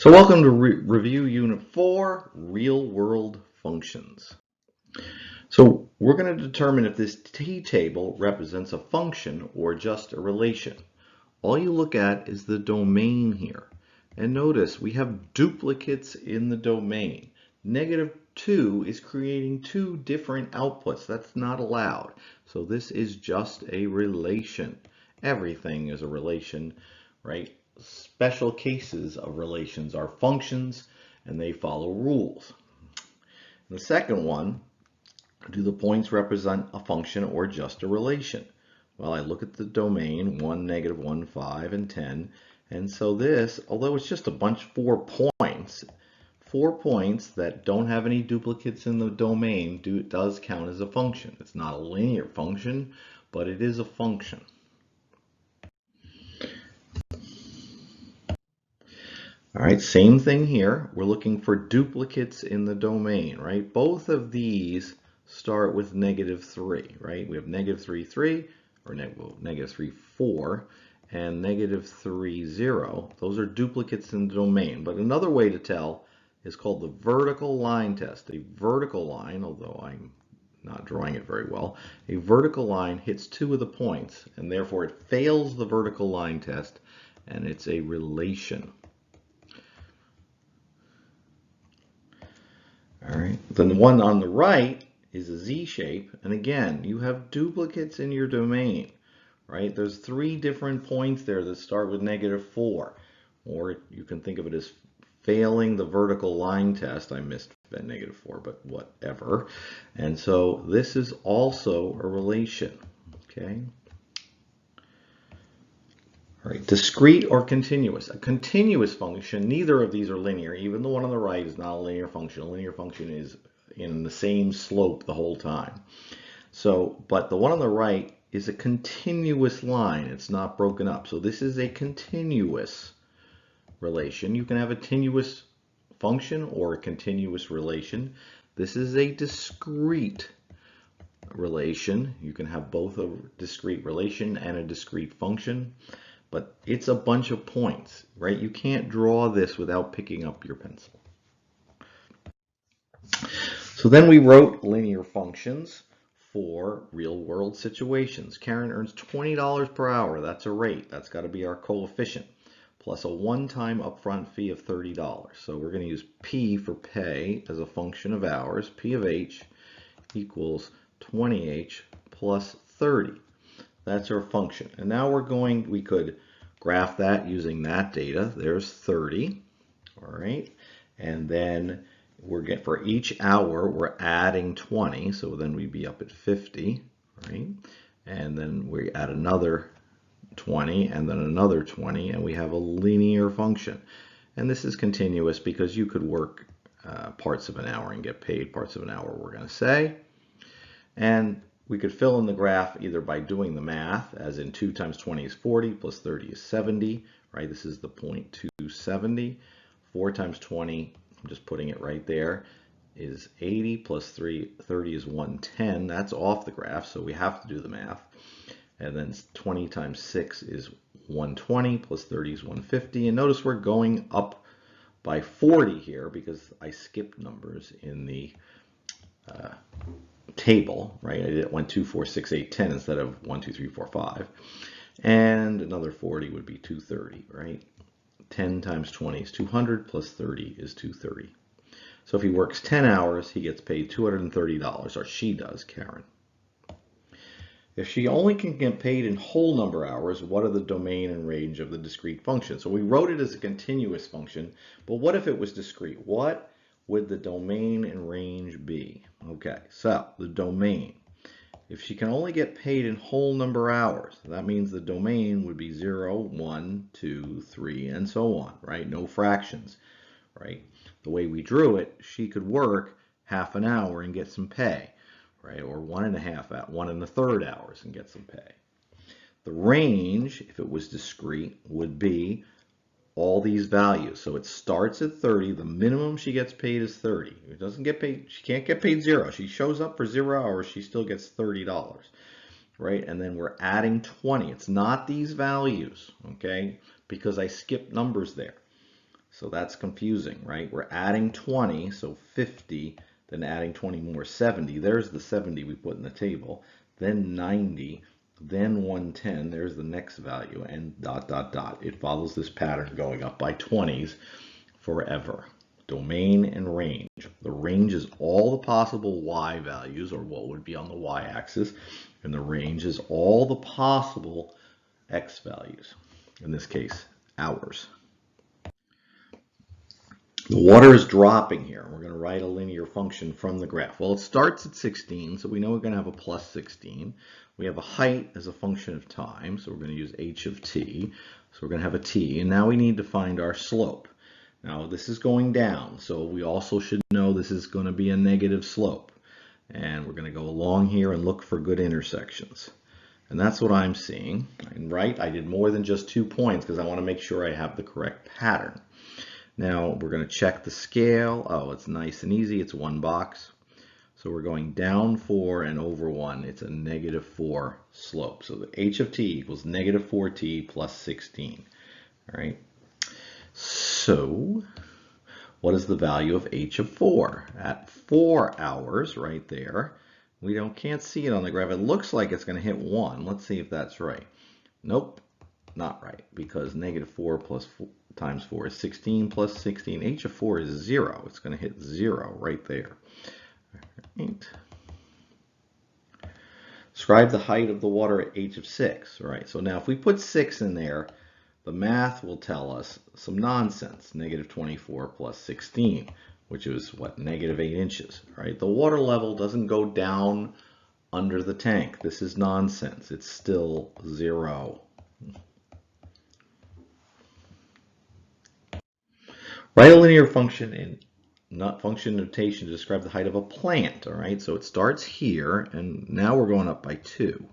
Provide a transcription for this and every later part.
So welcome to Review Unit 4, Real World Functions. So we're going to determine if this t-table represents a function or just a relation. All you look at is the domain here. And notice we have duplicates in the domain. -2 is creating two different outputs. That's not allowed. So this is just a relation. Everything is a relation, right? Special cases of relations are functions, and they follow rules. The second one, do the points represent a function or just a relation? Well, I look at the domain, 1, -1, 5, and 10, and so this, although it's just a bunch, 4 points that don't have any duplicates in the domain, does count as a function. It's not a linear function, but it is a function. All right, same thing here. We're looking for duplicates in the domain, right? Both of these start with -3, right? We have -3, 3, or -3, 4, and -3, 0. Those are duplicates in the domain. But another way to tell is called the vertical line test. A vertical line, although I'm not drawing it very well, a vertical line hits 2 of the points, and therefore it fails the vertical line test, and it's a relation. All right, then the one on the right is a Z shape, and again, you have duplicates in your domain, right? There's 3 different points there that start with -4, or you can think of it as failing the vertical line test. I missed that -4, but whatever. And so this is also a relation, okay? All right, discrete or continuous. A continuous function, neither of these are linear. Even the one on the right is not a linear function. A linear function is in the same slope the whole time. So, but the one on the right is a continuous line. It's not broken up. So this is a continuous relation. You can have a continuous function or a continuous relation. This is a discrete relation. You can have both a discrete relation and a discrete function. But it's a bunch of points, right? You can't draw this without picking up your pencil. So then we wrote linear functions for real-world situations. Karen earns $20 per hour. That's a rate. That's got to be our coefficient, plus a one-time upfront fee of $30. So we're going to use P for pay as a function of hours. P of H equals 20H plus 30. That's our function. And now we could graph that using that data. There's 30, all right? And then for each hour, we're adding 20, so then we'd be up at 50, right? And then we add another 20, and then another 20, and we have a linear function. And this is continuous because you could work parts of an hour and get paid parts of an hour, we're going to say. And we could fill in the graph either by doing the math, as in 2 times 20 is 40, plus 30 is 70, right? This is the 0.270. 4 times 20, I'm just putting it right there, is 80, plus 30 is 110. That's off the graph, so we have to do the math. And then 20 times 6 is 120, plus 30 is 150. And notice we're going up by 40 here because I skipped numbers in the table, right? I did 1, 2, 4, 6, 8, 10 instead of 1, 2, 3, 4, 5. And another 40 would be 230, right? 10 times 20 is 200, plus 30 is 230. So if he works 10 hours, he gets paid $230, or she does, Karen. If she only can get paid in whole number hours, what are the domain and range of the discrete function? So we wrote it as a continuous function, but what if it was discrete? What would the domain and range be? Okay, so the domain. If she can only get paid in whole number hours, that means the domain would be 0, 1, 2, 3, and so on, right? No fractions, right? The way we drew it, she could work half an hour and get some pay, right? Or 1 1/3 hours and get some pay. The range, if it was discrete, would be all these values. So it starts at 30. The minimum she gets paid is 30. It doesn't get paid, she can't get paid 0. She shows up for 0 hours, she still gets $30, right? And then we're adding 20. It's not these values, okay? Because I skipped numbers there. So that's confusing, right? We're adding 20, so 50, then adding 20 more, 70. There's the 70 we put in the table. Then 90, then 110. There's the next value, and dot, dot, dot. It follows this pattern going up by 20s forever. Domain and range. The range is all the possible y values, or what would be on the y-axis, and the range is all the possible x values. In this case, hours. The water is dropping here. We're going to write a linear function from the graph. Well, it starts at 16, so we know we're going to have a plus 16. We have a height as a function of time, so we're going to use h of t. So we're going to have a t, and now we need to find our slope. Now, this is going down, so we also should know this is going to be a negative slope. And we're going to go along here and look for good intersections. And that's what I'm seeing. And right, I did more than just 2 points because I want to make sure I have the correct pattern. Now we're going to check the scale. Oh, it's nice and easy. It's 1 box. So we're going down 4 and over 1. It's a negative 4 slope. So the h of t equals negative 4t plus 16. All right. So what is the value of h of 4? At 4 hours, right there, we can't see it on the graph. It looks like it's going to hit 1. Let's see if that's right. Nope, not right, because negative 4 plus 4 times 4 is 16 plus 16. H of 4 is 0. It's going to hit 0 right there. Right. Describe the height of the water at h of 6. All right, so now if we put 6 in there, the math will tell us some nonsense. Negative 24 plus 16, which is what, negative 8 inches. Right? The water level doesn't go down under the tank. This is nonsense. It's still 0. Write a linear function in function notation to describe the height of a plant. All right, so it starts here, and now we're going up by 2.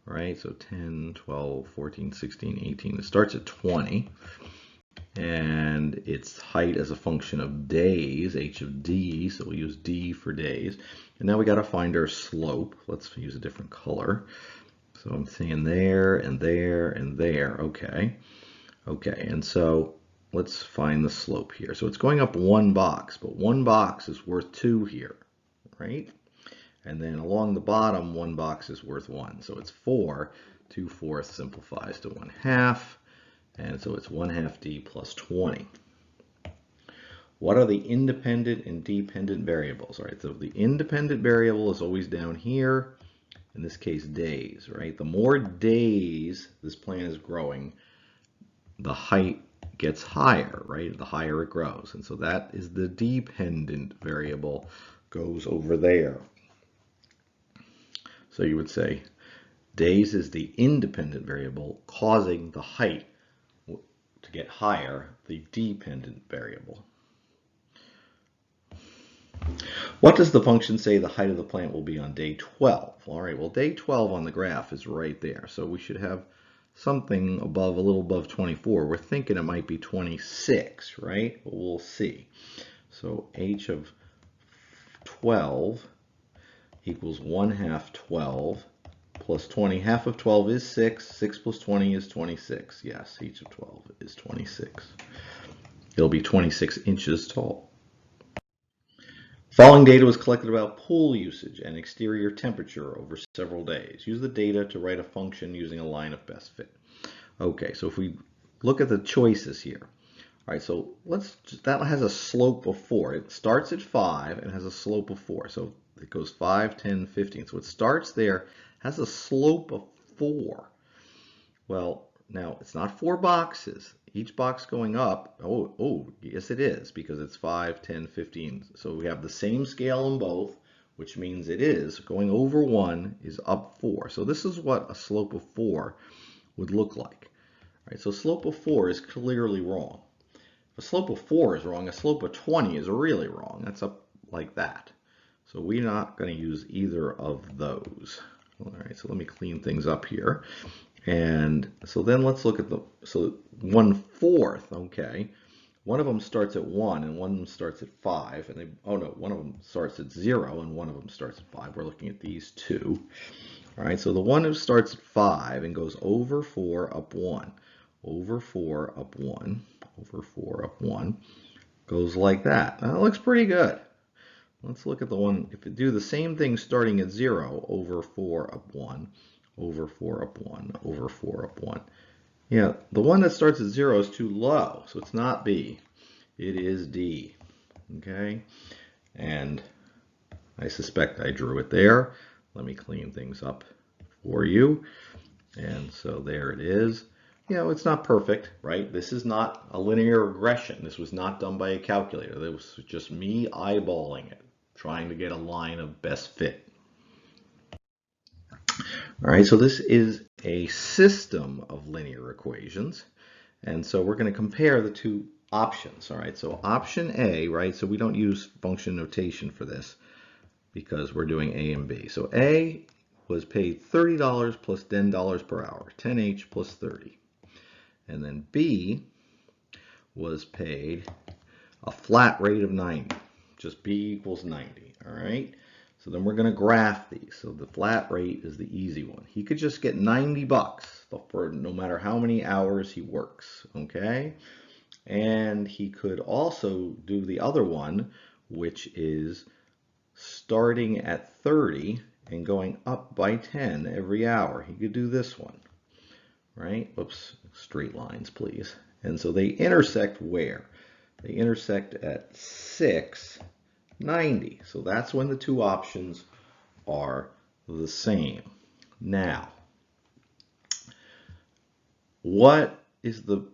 All right, so 10, 12, 14, 16, 18. It starts at 20, and its height as a function of days, h of d, so we'll use d for days. And now we got to find our slope. Let's use a different color. So I'm saying there, and there, and there. Okay, and so let's find the slope here. So it's going up 1 box, but 1 box is worth 2 here, right? And then along the bottom, 1 box is worth 1. So it's 4. 2/4 simplifies to 1/2. And so it's 1/2 d plus 20. What are the independent and dependent variables? All right, so the independent variable is always down here. In this case, days, right? The more days this plant is growing, the height gets higher, right? The higher it grows. And so that is the dependent variable, goes over there. So you would say days is the independent variable causing the height to get higher, the dependent variable. What does the function say the height of the plant will be on day 12? All right, well, day 12 on the graph is right there. So we should have something above, a little above 24. We're thinking it might be 26, right? But we'll see. So h of 12 equals 1/2 12 plus 20. Half of 12 is 6. 6 plus 20 is 26. Yes, h of 12 is 26. It'll be 26 inches tall. Following data was collected about pool usage and exterior temperature over several days. Use the data to write a function using a line of best fit. Okay, so if we look at the choices here. All right, so that has a slope of 4. It starts at 5 and has a slope of 4. So it goes 5, 10, 15. So it starts there, has a slope of 4. Well, now it's not 4 boxes. Each box going up, oh, yes it is, because it's 5, 10, 15. So we have the same scale in both, which means it is going over 1 is up 4. So this is what a slope of 4 would look like. All right, so slope of 4 is clearly wrong. If a slope of 4 is wrong, a slope of 20 is really wrong. That's up like that. So we're not going to use either of those. All right, so let me clean things up here. And so then let's look at so 1/4, okay. One of them starts at 1 and one of them starts at 5. And one of them starts at 0 and one of them starts at 5. We're looking at these two. All right, so the one who starts at 5 and goes over 4 up 1, over 4 up 1, over 4 up 1 goes like that. Now, that looks pretty good. Let's look at the one, if you do the same thing starting at 0, over 4 up 1, over 4 up 1, over 4 up 1. Yeah, the one that starts at 0 is too low, so it's not B. It is D. Okay? And I suspect I drew it there. Let me clean things up for you. And so there it is. You know, it's not perfect, right? This is not a linear regression. This was not done by a calculator. This was just me eyeballing it, trying to get a line of best fit. All right, so this is a system of linear equations. And so we're going to compare the two options. All right, so option A, right? So we don't use function notation for this because we're doing A and B. So A was paid $30 plus $10 per hour, 10H plus 30. And then B was paid a flat rate of 90, just B equals 90, all right? So then we're going to graph these. So the flat rate is the easy one. He could just get 90 bucks for no matter how many hours he works, okay? And he could also do the other one, which is starting at 30 and going up by 10 every hour. He could do this one, right? Oops, straight lines, please. And so they intersect where? They intersect at 690. So that's when the two options are the same. Now, what is the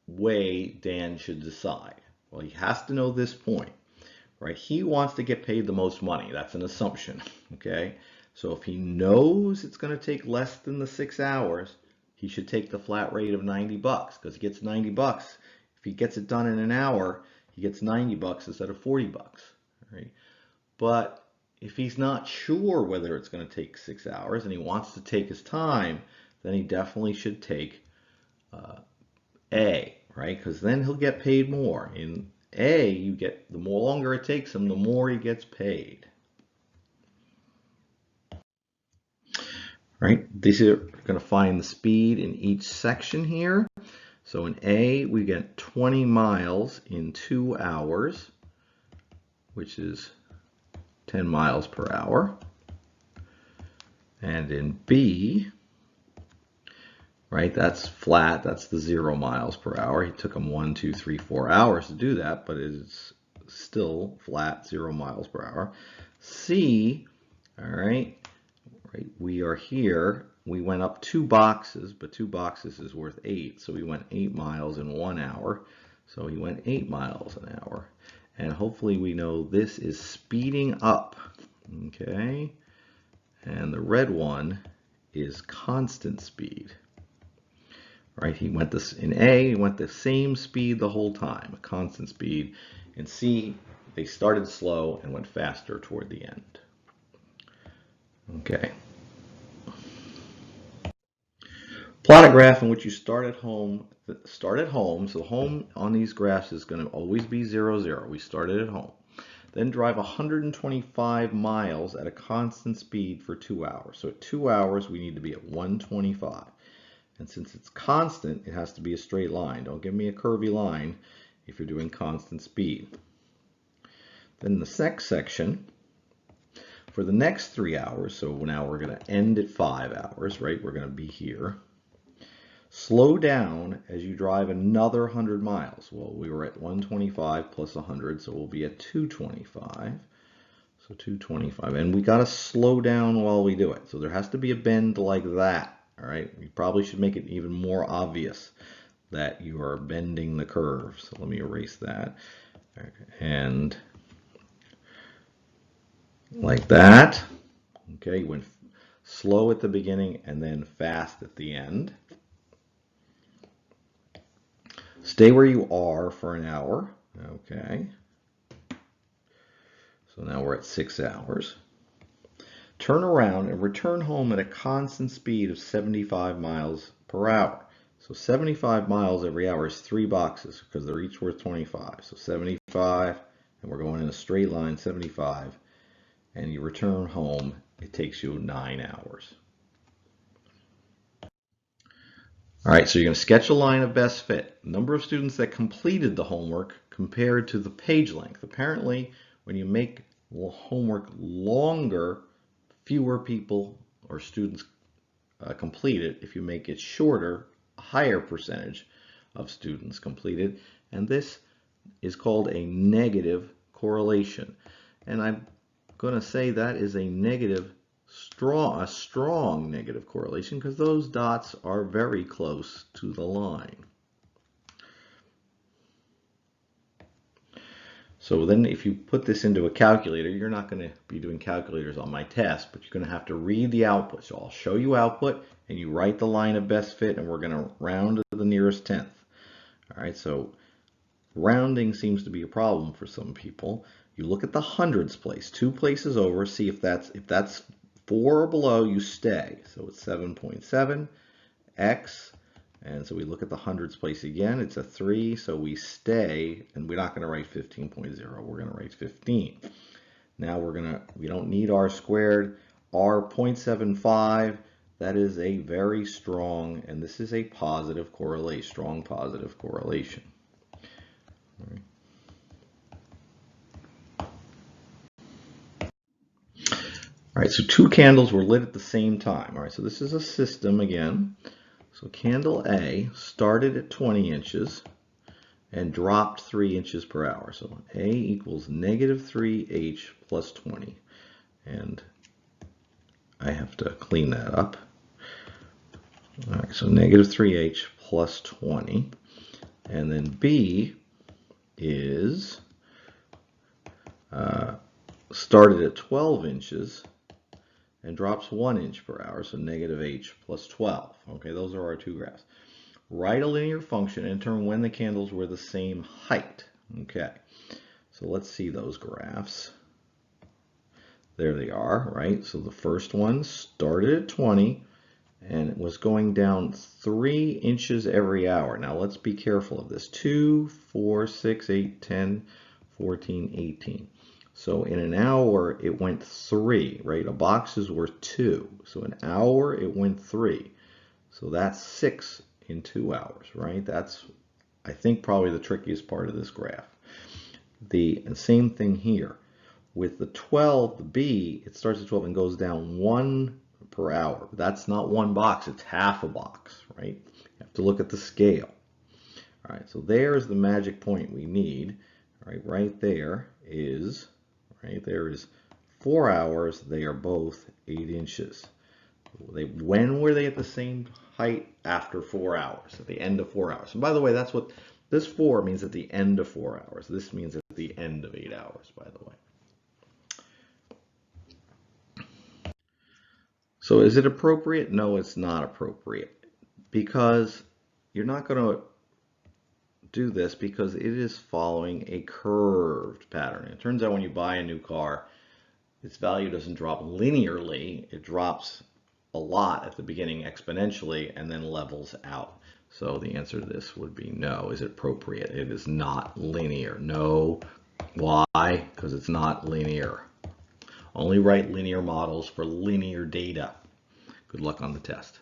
way Dan should decide? Well, he has to know this point, right? He wants to get paid the most money. That's an assumption, okay? So if he knows it's going to take less than the 6 hours, he should take the flat rate of 90 bucks because he gets 90 bucks. If he gets it done in an hour, he gets 90 bucks instead of 40 bucks, right? But if he's not sure whether it's going to take 6 hours and he wants to take his time, then he definitely should take A, right? Because then he'll get paid more. In A, you get, the more longer it takes him, the more he gets paid. Right? These are going to find the speed in each section here. So in A, we get 20 miles in 2 hours, which is 10 miles per hour. And in B, right, that's flat, that's the 0 miles per hour. He took him 1, 2, 3, 4 hours to do that, but it's still flat, 0 miles per hour. C, all right, we are here. We went up 2 boxes, but 2 boxes is worth 8, so we went 8 miles in 1 hour. So he went 8 miles an hour. And hopefully we know this is speeding up, okay? And the red one is constant speed. Right, he went this in A, he went the same speed the whole time, a constant speed. In C, they started slow and went faster toward the end. Okay. Plot a graph in which you start at home. So the home on these graphs is going to always be 0, 0. We started at home. Then drive 125 miles at a constant speed for 2 hours. So at 2 hours, we need to be at 125. And since it's constant, it has to be a straight line. Don't give me a curvy line if you're doing constant speed. Then the next section, for the next 3 hours, so now we're going to end at 5 hours, right? We're going to be here. Slow down as you drive another 100 miles. Well, we were at 125 plus 100, so we'll be at 225. So 225. And we got to slow down while we do it. So there has to be a bend like that. All right, you probably should make it even more obvious that you are bending the curve. So let me erase that. And like that. Okay, you went slow at the beginning and then fast at the end. Stay where you are for an hour. Okay. So now we're at 6 hours. Turn around and return home at a constant speed of 75 miles per hour. So 75 miles every hour is 3 boxes because they're each worth 25. So 75, and we're going in a straight line, 75, and you return home, it takes you 9 hours. All right, so you're going to sketch a line of best fit. Number of students that completed the homework compared to the page length. Apparently, when you make homework longer, fewer people or students complete it. If you make it shorter, a higher percentage of students complete it. And this is called a negative correlation. And I'm going to say that is a strong negative correlation because those dots are very close to the line. So then if you put this into a calculator, you're not going to be doing calculators on my test, but you're going to have to read the output. So I'll show you output and you write the line of best fit and we're going to round to the nearest tenth. All right, so rounding seems to be a problem for some people. You look at the hundreds place, 2 places over, see if that's 4 or below, you stay. So it's 7.7, x, and so we look at the hundreds place again, it's a 3, so we stay, and we're not going to write 15.0, we're going to write 15. Now we don't need r squared, r 0.75, that is a very strong, and this is a positive correlation, strong positive correlation. All right. All right, so 2 candles were lit at the same time. All right, so this is a system again. So candle A started at 20 inches and dropped 3 inches per hour. So A equals negative 3h plus 20. And I have to clean that up. All right, so negative 3h plus 20. And then B is started at 12 inches and drops 1 inch per hour, so negative h plus 12. Okay, those are our 2 graphs. Write a linear function and determine when the candles were the same height. Okay, so let's see those graphs. There they are, right? So the first one started at 20 and it was going down 3 inches every hour. Now let's be careful of this. 2, 4, 6, 8, 10, 14, 18. So in an hour, it went 3, right? A box is worth 2. So an hour, it went 3. So that's 6 in 2 hours, right? That's, I think, probably the trickiest part of this graph. And same thing here. With the 12, the B, it starts at 12 and goes down 1 per hour. But that's not 1 box, it's half a box, right? You have to look at the scale. All right, so there's the magic point we need. All right there is... Right, there is 4 hours. They are both 8 inches. When were they at the same height? After 4 hours, at the end of 4 hours. And by the way, that's what this 4 means, at the end of 4 hours. This means at the end of 8 hours, by the way. So is it appropriate? No, it's not appropriate, because you're not going to do this because it is following a curved pattern. It turns out when you buy a new car, its value doesn't drop linearly. It drops a lot at the beginning exponentially and then levels out. So the answer to this would be no. Is it appropriate? It is not linear. No. Why? Because it's not linear. Only write linear models for linear data. Good luck on the test.